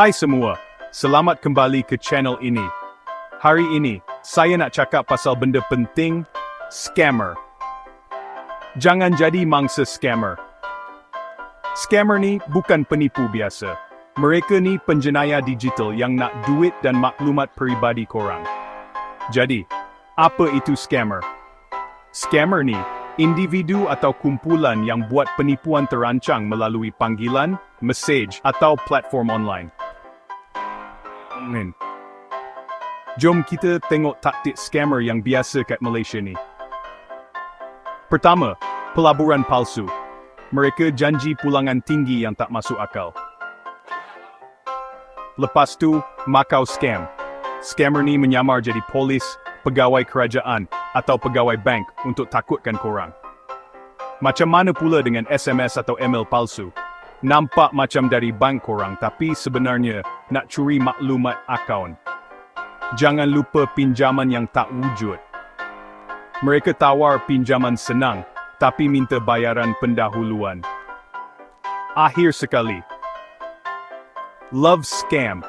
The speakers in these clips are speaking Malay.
Hai semua, selamat kembali ke channel ini. Hari ini, saya nak cakap pasal benda penting, scammer. Jangan jadi mangsa scammer. Scammer ni bukan penipu biasa. Mereka ni penjenayah digital yang nak duit dan maklumat peribadi korang. Jadi, apa itu scammer? Scammer ni, individu atau kumpulan yang buat penipuan terancang melalui panggilan, mesej atau platform online. Jom kita tengok taktik scammer yang biasa kat Malaysia ni. Pertama, pelaburan palsu. Mereka janji pulangan tinggi yang tak masuk akal. Lepas tu, Macau scam. Scammer ni menyamar jadi polis, pegawai kerajaan atau pegawai bank untuk takutkan korang. Macam mana pula dengan SMS atau email palsu? Nampak macam dari bank korang tapi sebenarnya nak curi maklumat akaun. Jangan lupa pinjaman yang tak wujud. Mereka tawar pinjaman senang tapi minta bayaran pendahuluan. Akhir sekali, love scam.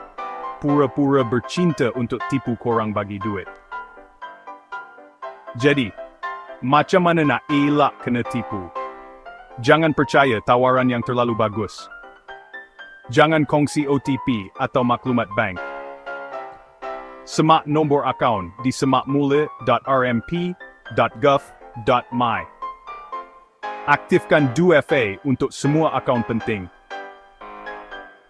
Pura-pura bercinta untuk tipu korang bagi duit. Jadi, macam mana nak elak kena tipu? Jangan percaya tawaran yang terlalu bagus. Jangan kongsi OTP atau maklumat bank. Semak nombor akaun di semakmula.rmp.gov.my. Aktifkan 2FA untuk semua akaun penting.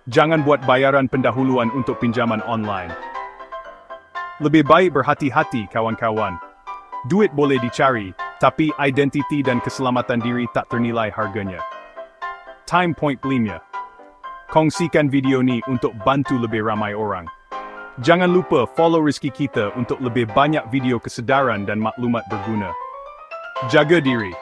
Jangan buat bayaran pendahuluan untuk pinjaman online. Lebih baik berhati-hati kawan-kawan. Duit boleh dicari, tapi identiti dan keselamatan diri tak ternilai harganya. Time point belimnya. Kongsikan video ni untuk bantu lebih ramai orang. Jangan lupa follow Rizky kita untuk lebih banyak video kesedaran dan maklumat berguna. Jaga diri.